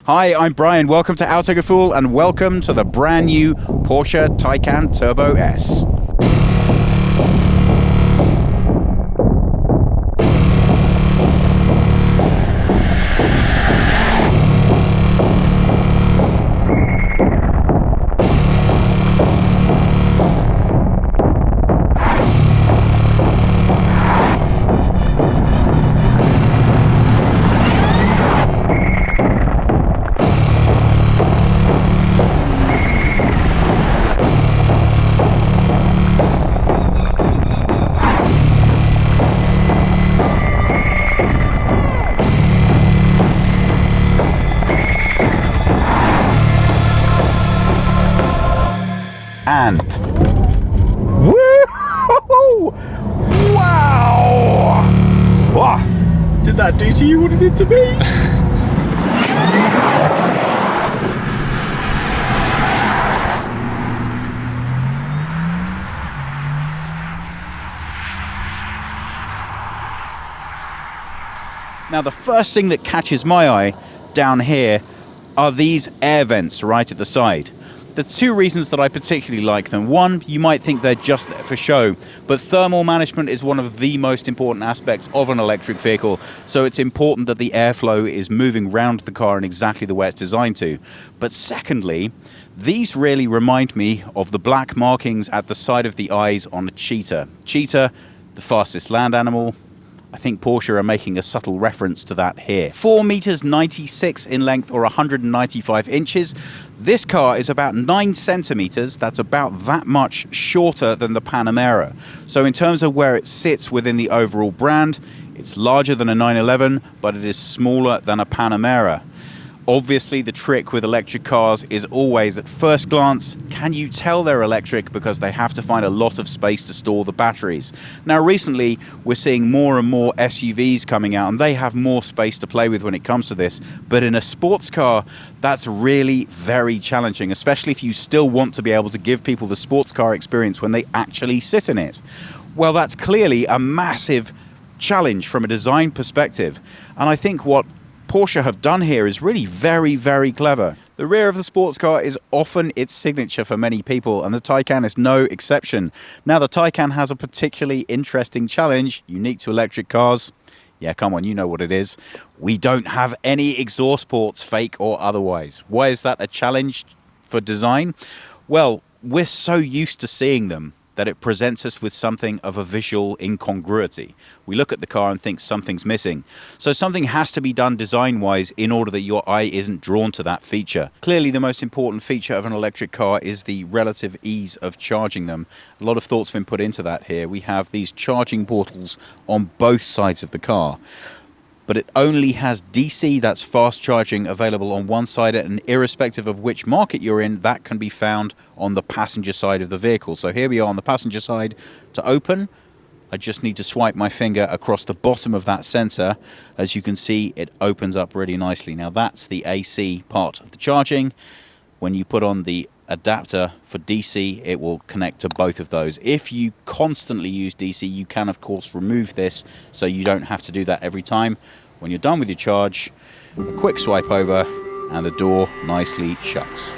Hi, I'm Brian. Welcome to Autogefuhl and welcome to the brand new Porsche Taycan Turbo S. And woo! Wow! Wow! Did that do to you what it did to me? Now the first thing that catches my eye down here are these air vents right at the side. The two reasons that I particularly like them. One, you might think they're just there for show, but thermal management is one of the most important aspects of an electric vehicle, so it's important that the airflow is moving round the car in exactly the way it's designed to. But secondly, these really remind me of the black markings at the side of the eyes on a cheetah. Cheetah, the fastest land animal. I think Porsche are making a subtle reference to that here. 4 meters 96 in length, or 195 inches. This car is about 9 centimeters. That's about that much shorter than the Panamera. So in terms of where it sits within the overall brand, it's larger than a 911, but it is smaller than a Panamera. Obviously, the trick with electric cars is always, at first glance, can you tell they're electric because they have to find a lot of space to store the batteries. Now, recently, we're seeing more and more SUVs coming out, and they have more space to play with when it comes to this. But in a sports car, that's really very challenging, especially if you still want to be able to give people the sports car experience when they actually sit in it. Well, that's clearly a massive challenge from a design perspective. And I think what Porsche have done here is really very, very clever. The rear of the sports car is often its signature for many people, and the Taycan is no exception. Now, the Taycan has a particularly interesting challenge, unique to electric cars. Yeah, come on, you know what it is. We don't have any exhaust ports, fake or otherwise. Why is that a challenge for design? Well, we're so used to seeing them that it presents us with something of a visual incongruity. We look at the car and think something's missing. So something has to be done design-wise in order that your eye isn't drawn to that feature. Clearly, the most important feature of an electric car is the relative ease of charging them. A lot of thought's been put into that here. We have these charging portals on both sides of the car, but it only has DC, that's fast charging, available on one side, and irrespective of which market you're in, that can be found on the passenger side of the vehicle. So here we are on the passenger side. To open, I just need to swipe my finger across the bottom of that sensor. As you can see, it opens up really nicely. Now that's the AC part of the charging. When you put on the adapter for DC, it will connect to both of those. If you constantly use DC, you can of course remove this, so you don't have to do that every time. When you're done with your charge, a quick swipe over and the door nicely shuts.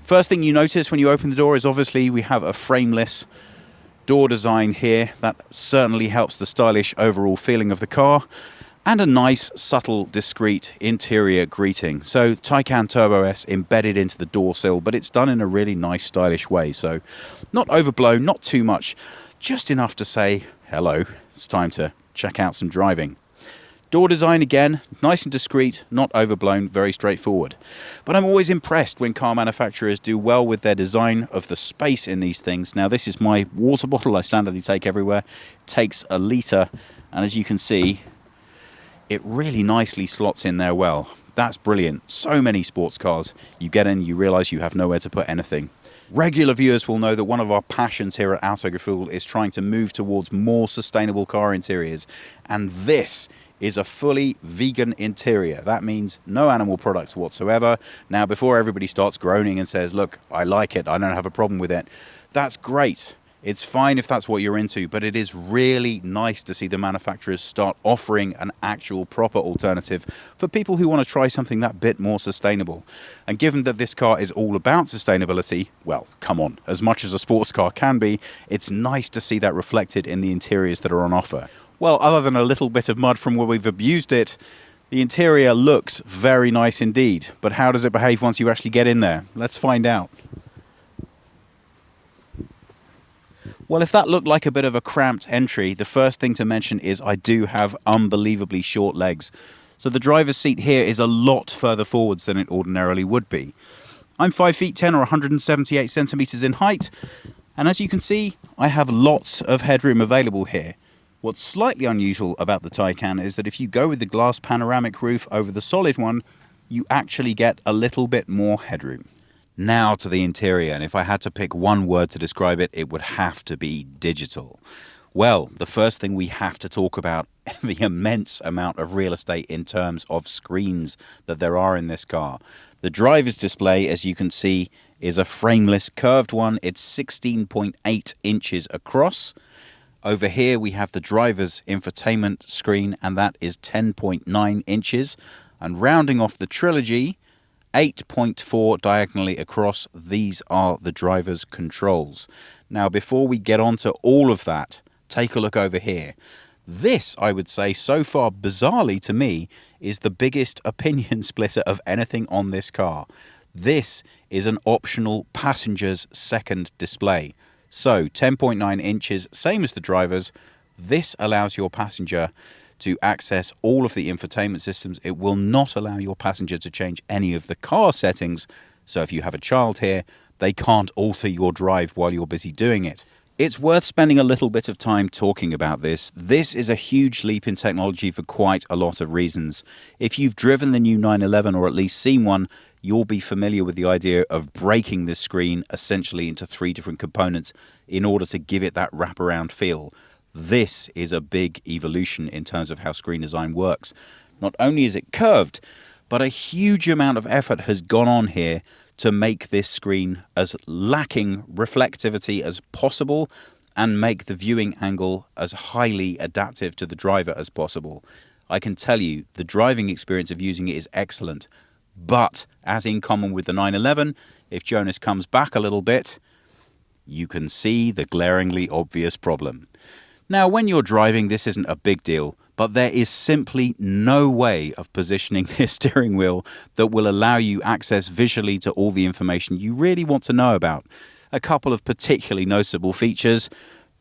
First thing you notice when you open the door is obviously we have a frameless door design here. That certainly helps the stylish overall feeling of the car, and a nice, subtle, discreet interior greeting. So Taycan Turbo S embedded into the door sill, but it's done in a really nice, stylish way. So not overblown, not too much, just enough to say, hello, it's time to check out some driving. Door design, again, nice and discreet, not overblown, very straightforward. But I'm always impressed when car manufacturers do well with their design of the space in these things. Now, this is my water bottle I standardly take everywhere. It takes a litre, and as you can see, it really nicely slots in there well. That's brilliant. So many sports cars, you get in, you realise you have nowhere to put anything. Regular viewers will know that one of our passions here at Autogefuhl is trying to move towards more sustainable car interiors, and this is a fully vegan interior. That means no animal products whatsoever. Now, before everybody starts groaning and says, look, I like it, I don't have a problem with it, that's great. It's fine if that's what you're into, but it is really nice to see the manufacturers start offering an actual proper alternative for people who want to try something that bit more sustainable. And given that this car is all about sustainability, well, come on, as much as a sports car can be, it's nice to see that reflected in the interiors that are on offer. Well, other than a little bit of mud from where we've abused it, the interior looks very nice indeed. But how does it behave once you actually get in there? Let's find out. Well, if that looked like a bit of a cramped entry, the first thing to mention is I do have unbelievably short legs. So the driver's seat here is a lot further forwards than it ordinarily would be. I'm 5 feet 10 or 178 centimeters in height, and as you can see, I have lots of headroom available here. What's slightly unusual about the Taycan is that if you go with the glass panoramic roof over the solid one, you actually get a little bit more headroom. Now to the interior, and if I had to pick one word to describe it, it would have to be digital. Well, the first thing we have to talk about the immense amount of real estate in terms of screens that there are in this car. The driver's display, as you can see, is a frameless curved one. It's 16.8 inches across. Over here we have the driver's infotainment screen, and that is 10.9 inches. And rounding off the trilogy, 8.4 diagonally across, these are the driver's controls. Now, before we get on to all of that, take a look over here. This, I would say, so far, bizarrely to me, is the biggest opinion splitter of anything on this car. This is an optional passenger's second display. So, 10.9 inches, same as the driver's. This allows your passenger to access all of the infotainment systems. It will not allow your passenger to change any of the car settings. So if you have a child here, they can't alter your drive while you're busy doing it. It's worth spending a little bit of time talking about this. This is a huge leap in technology for quite a lot of reasons. If you've driven the new 911 or at least seen one, you'll be familiar with the idea of breaking this screen essentially into 3 different components in order to give it that wraparound feel. This is a big evolution in terms of how screen design works. Not only is it curved, but a huge amount of effort has gone on here to make this screen as lacking reflectivity as possible and make the viewing angle as highly adaptive to the driver as possible. I can tell you, the driving experience of using it is excellent. But, as in common with the 911, if Jonas comes back a little bit, you can see the glaringly obvious problem. Now, when you're driving, this isn't a big deal, but there is simply no way of positioning this steering wheel that will allow you access visually to all the information you really want to know about. A couple of particularly noticeable features.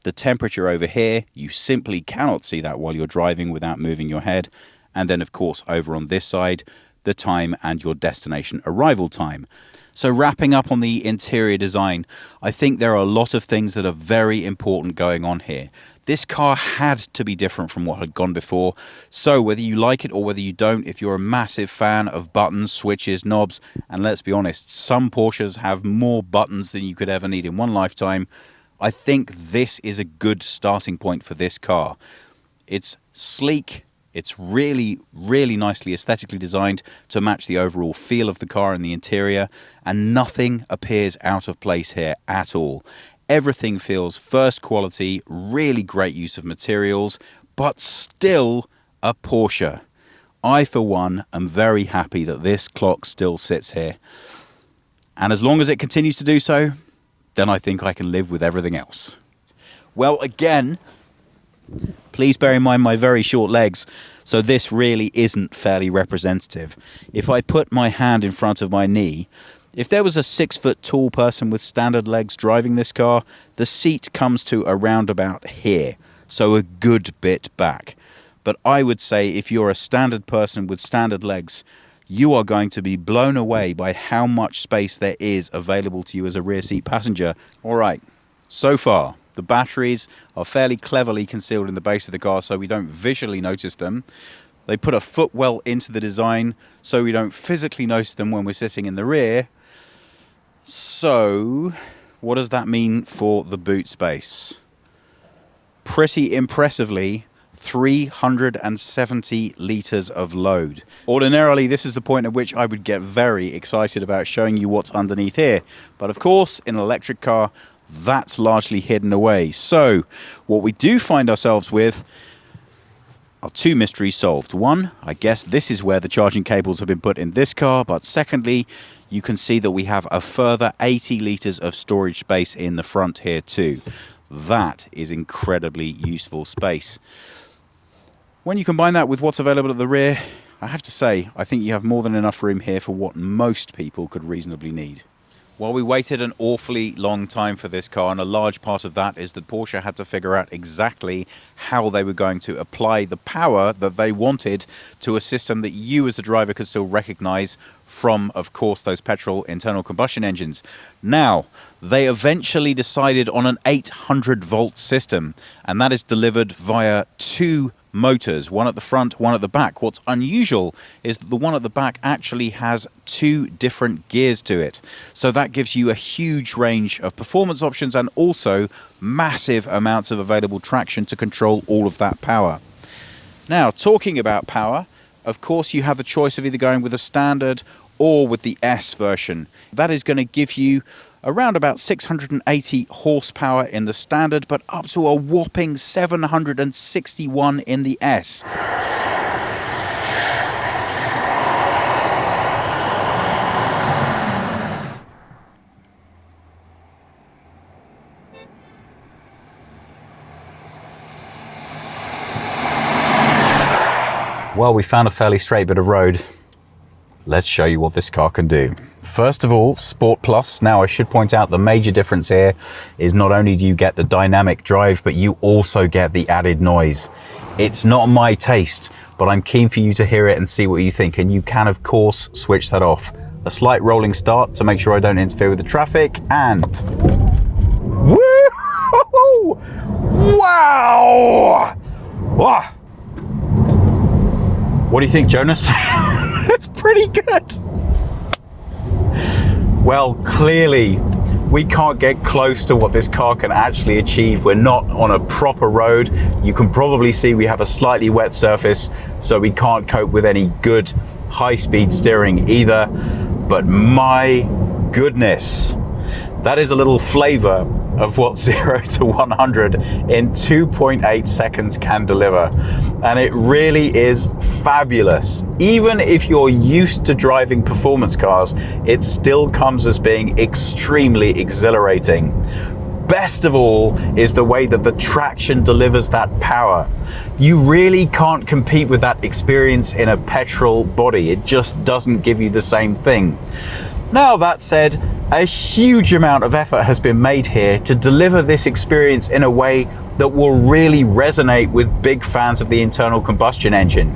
The temperature over here, you simply cannot see that while you're driving without moving your head. And then, of course, over on this side, the time and your destination arrival time. So wrapping up on the interior design, I think there are a lot of things that are very important going on here. This car had to be different from what had gone before. So whether you like it or whether you don't, if you're a massive fan of buttons, switches, knobs, and let's be honest, some Porsches have more buttons than you could ever need in one lifetime, I think this is a good starting point for this car. It's sleek. It's really, really nicely aesthetically designed to match the overall feel of the car and the interior, and nothing appears out of place here at all. Everything feels first quality, really great use of materials, but still a Porsche. I, for one, am very happy that this clock still sits here. And as long as it continues to do so, then I think I can live with everything else. Well, again, please bear in mind my very short legs, so this really isn't fairly representative. If I put my hand in front of my knee, if there was a 6-foot tall person with standard legs driving this car, the seat comes to around about here, so a good bit back. But I would say if you're a standard person with standard legs, you are going to be blown away by how much space there is available to you as a rear seat passenger. All right, so far, the batteries are fairly cleverly concealed in the base of the car so we don't visually notice them. They put a footwell into the design so we don't physically notice them when we're sitting in the rear. So, what does that mean for the boot space? Pretty impressively, 370 litres of load. Ordinarily, this is the point at which I would get very excited about showing you what's underneath here. But of course, in an electric car, that's largely hidden away. So, what we do find ourselves with are two mysteries solved. One, I guess this is where the charging cables have been put in this car, but secondly, you can see that we have a further 80 litres of storage space in the front here too. That is incredibly useful space. When you combine that with what's available at the rear, I have to say, I think you have more than enough room here for what most people could reasonably need. Well, we waited an awfully long time for this car, and a large part of that is that Porsche had to figure out exactly how they were going to apply the power that they wanted to a system that you as a driver could still recognize from, of course, those petrol internal combustion engines. Now, they eventually decided on an 800-volt system, and that is delivered via two motors, one at the front, one at the back. What's unusual is that the one at the back actually has two different gears to it. So that gives you a huge range of performance options and also massive amounts of available traction to control all of that power. Now, talking about power, of course, you have the choice of either going with a standard or with the S version. That is going to give you around about 680 horsepower in the standard, but up to a whopping 761 in the S. Well, we found a fairly straight bit of road. Let's show you what this car can do. First of all, Sport Plus. Now, I should point out the major difference here is not only do you get the dynamic drive, but you also get the added noise. It's not my taste, but I'm keen for you to hear it and see what you think. And you can, of course, switch that off. A slight rolling start to make sure I don't interfere with the traffic, and woo! Wow! Wow! What do you think, Jonas? It's pretty good. Well, clearly, we can't get close to what this car can actually achieve. We're not on a proper road. You can probably see we have a slightly wet surface, so we can't cope with any good high-speed steering either. But my goodness, that is a little flavor of what 0 to 100 in 2.8 seconds can deliver. And it really is fabulous. Even if you're used to driving performance cars, it still comes as being extremely exhilarating. Best of all is the way that the traction delivers that power. You really can't compete with that experience in a petrol body. It just doesn't give you the same thing. Now, that said, a huge amount of effort has been made here to deliver this experience in a way that will really resonate with big fans of the internal combustion engine.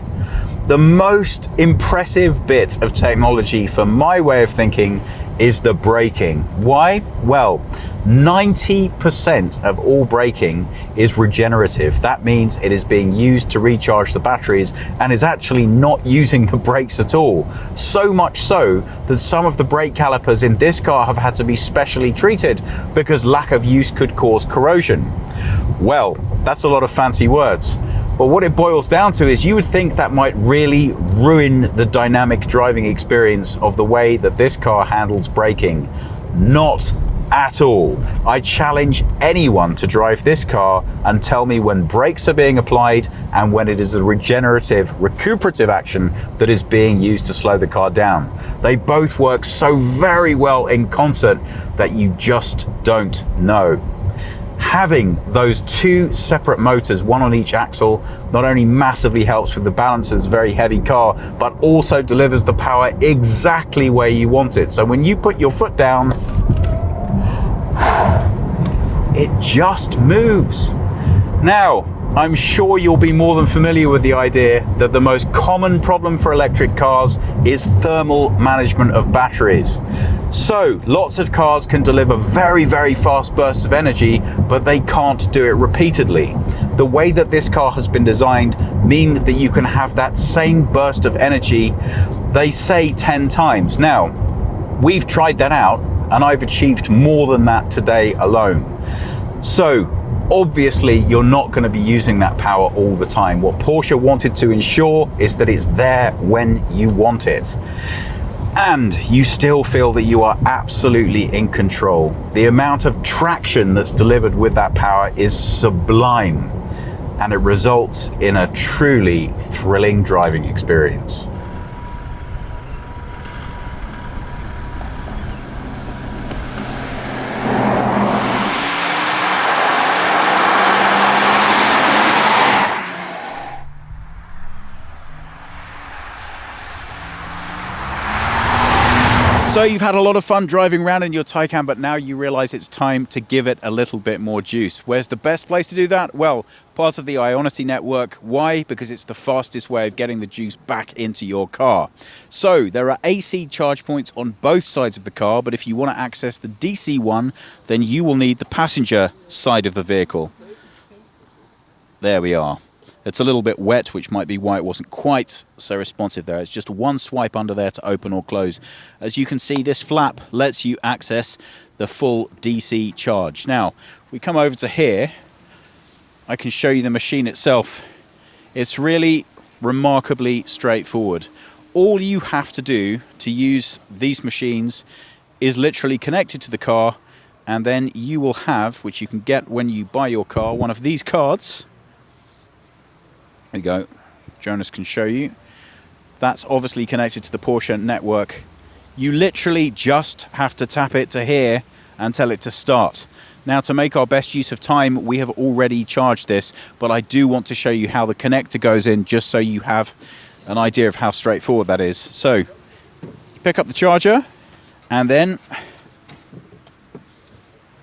The most impressive bit of technology, from my way of thinking, is the braking. Why? Well, 90% of all braking is regenerative. That means it is being used to recharge the batteries and is actually not using the brakes at all. So much so that some of the brake calipers in this car have had to be specially treated because lack of use could cause corrosion. Well, that's a lot of fancy words. But what it boils down to is you would think that might really ruin the dynamic driving experience of the way that this car handles braking. Not at all. I challenge anyone to drive this car and tell me when brakes are being applied and when it is a regenerative, recuperative action that is being used to slow the car down. They both work so very well in concert that you just don't know. Having those two separate motors, one on each axle, not only massively helps with the balance of this very heavy car, but also delivers the power exactly where you want it. So when you put your foot down, it just moves. Now, I'm sure you'll be more than familiar with the idea that the most common problem for electric cars is thermal management of batteries. So, lots of cars can deliver very, very fast bursts of energy, but they can't do it repeatedly. The way that this car has been designed means that you can have that same burst of energy, they say 10 times. Now, we've tried that out, and I've achieved more than that today alone. So, obviously, you're not going to be using that power all the time. What Porsche wanted to ensure is that it's there when you want it. And you still feel that you are absolutely in control. The amount of traction that's delivered with that power is sublime, and it results in a truly thrilling driving experience. So you've had a lot of fun driving around in your Taycan, but now you realize it's time to give it a little bit more juice. Where's the best place to do that? Well, part of the Ionity network. Why? Because it's the fastest way of getting the juice back into your car. So there are AC charge points on both sides of the car, but if you want to access the DC one, then you will need the passenger side of the vehicle. There we are. It's a little bit wet, which might be why it wasn't quite so responsive there. It's just one swipe under there to open or close. As you can see, this flap lets you access the full DC charge. Now, we come over to here. I can show you the machine itself. It's really remarkably straightforward. All you have to do to use these machines is literally connect it to the car, and then you will have, which you can get when you buy your car, one of these cards. There you go. Jonas can show you. That's obviously connected to the Porsche network. You literally just have to tap it to here and tell it to start. Now, to make our best use of time, we have already charged this, but I do want to show you how the connector goes in, just so you have an idea of how straightforward that is. So, you pick up the charger, and then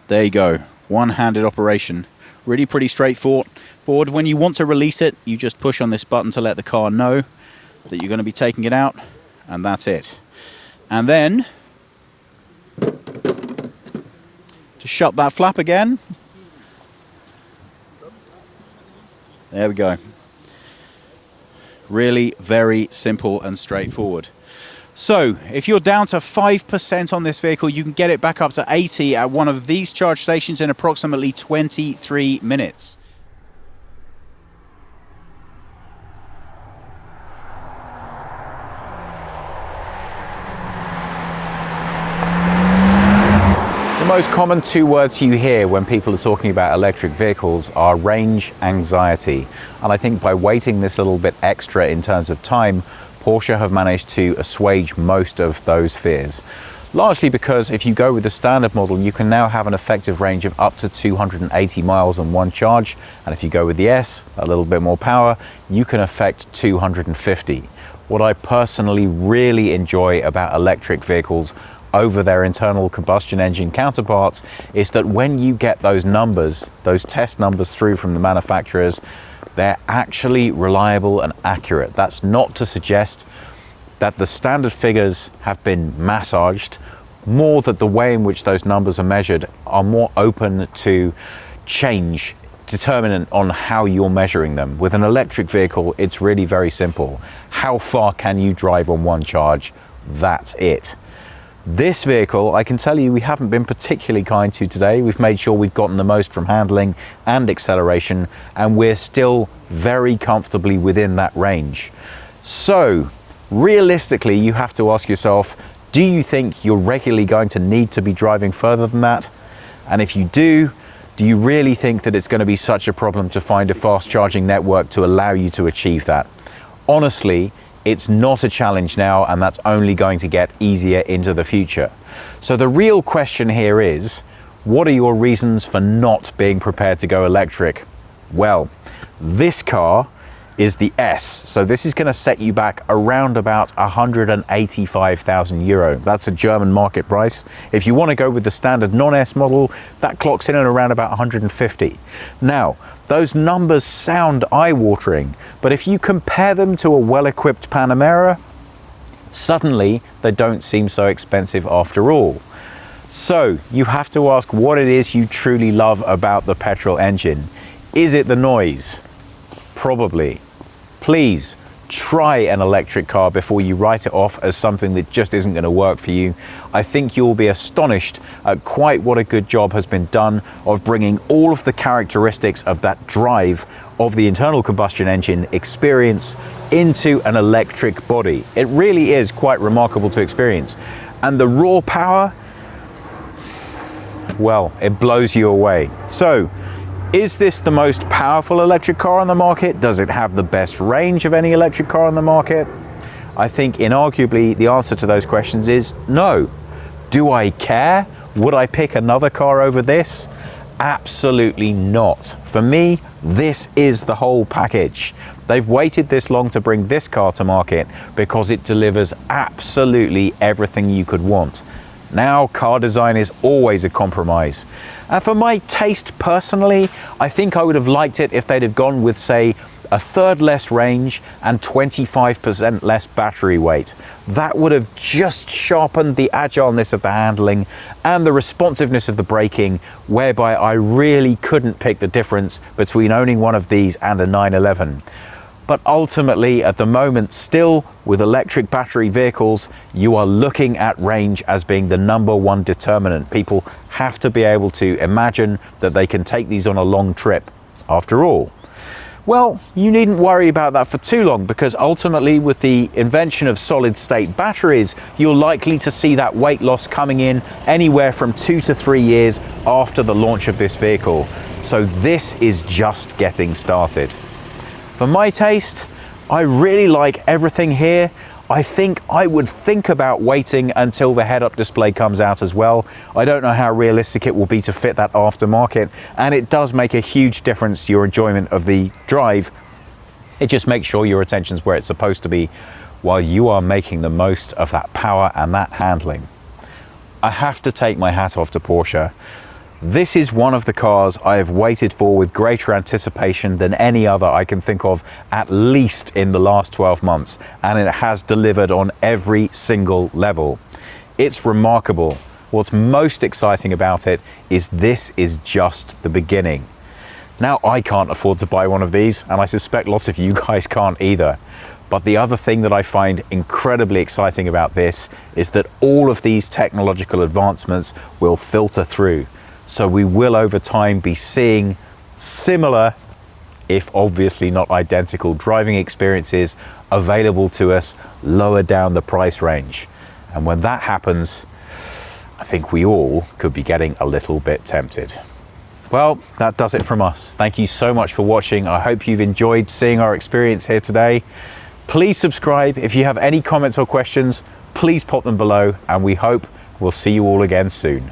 there you go. One-handed operation. Really pretty straightforward. When you want to release it, you just push on this button to let the car know that you're going to be taking it out, and that's it. And then, to shut that flap again, there we go. Really very simple and straightforward. So, if you're down to 5% on this vehicle, you can get it back up to 80 at one of these charge stations in approximately 23 minutes. The most common two words you hear when people are talking about electric vehicles are range anxiety. And I think by waiting this little bit extra in terms of time, Porsche have managed to assuage most of those fears. Largely because if you go with the standard model, you can now have an effective range of up to 280 miles on one charge. And if you go with the S, a little bit more power, you can affect 250. What I personally really enjoy about electric vehicles over their internal combustion engine counterparts is that when you get those numbers, those test numbers through from the manufacturers, they're actually reliable and accurate. That's not to suggest that the standard figures have been massaged, more that the way in which those numbers are measured are more open to change, determinant on how you're measuring them. With an electric vehicle, it's really very simple. How far can you drive on one charge? That's it. This vehicle, I can tell you, we haven't been particularly kind to today. We've made sure we've gotten the most from handling and acceleration, and we're still very comfortably within that range. So, realistically, you have to ask yourself, do you think you're regularly going to need to be driving further than that? And if you do you really think that it's going to be such a problem to find a fast charging network to allow you to achieve that? Honestly, it's not a challenge now, and that's only going to get easier into the future. So the real question here is, what are your reasons for not being prepared to go electric? Well, this car is the S. So this is going to set you back around about 185,000 euro. That's a German market price. If you want to go with the standard non-S model, that clocks in at around about 150. Now, those numbers sound eye-watering, but if you compare them to a well-equipped Panamera, suddenly they don't seem so expensive after all. So you have to ask what it is you truly love about the petrol engine. Is it the noise? Probably. Please try an electric car before you write it off as something that just isn't going to work for you. I think you'll be astonished at quite what a good job has been done of bringing all of the characteristics of that drive of the internal combustion engine experience into an electric body. It really is quite remarkable to experience. And the raw power, well, it blows you away. So, is this the most powerful electric car on the market? Does it have the best range of any electric car on the market? I think inarguably the answer to those questions is no. Do I care? Would I pick another car over this? Absolutely not. For me, this is the whole package. They've waited this long to bring this car to market because it delivers absolutely everything you could want. Now, car design is always a compromise. And for my taste personally, I think I would have liked it if they'd have gone with, say, a third less range and 25% less battery weight. That would have just sharpened the agileness of the handling and the responsiveness of the braking, whereby I really couldn't pick the difference between owning one of these and a 911. But ultimately, at the moment, still with electric battery vehicles, you are looking at range as being the number one determinant. People have to be able to imagine that they can take these on a long trip. After all, well, you needn't worry about that for too long, because ultimately with the invention of solid state batteries, you're likely to see that weight loss coming in anywhere from 2 to 3 years after the launch of this vehicle. So this is just getting started. For my taste, I really like everything here. I think I would think about waiting until the head-up display comes out as well. I don't know how realistic it will be to fit that aftermarket, and it does make a huge difference to your enjoyment of the drive. It just makes sure your attention's where it's supposed to be while you are making the most of that power and that handling. I have to take my hat off to Porsche. This is one of the cars I have waited for with greater anticipation than any other I can think of, at least in the last 12 months, and it has delivered on every single level. It's remarkable. What's most exciting about it is this is just the beginning. Now, I can't afford to buy one of these, and I suspect lots of you guys can't either. But the other thing that I find incredibly exciting about this is that all of these technological advancements will filter through. So we will over time be seeing similar, if obviously not identical, driving experiences available to us lower down the price range. And when that happens, I think we all could be getting a little bit tempted. Well, that does it from us. Thank you so much for watching. I hope you've enjoyed seeing our experience here today. Please subscribe. If you have any comments or questions, please pop them below, and we hope we'll see you all again soon.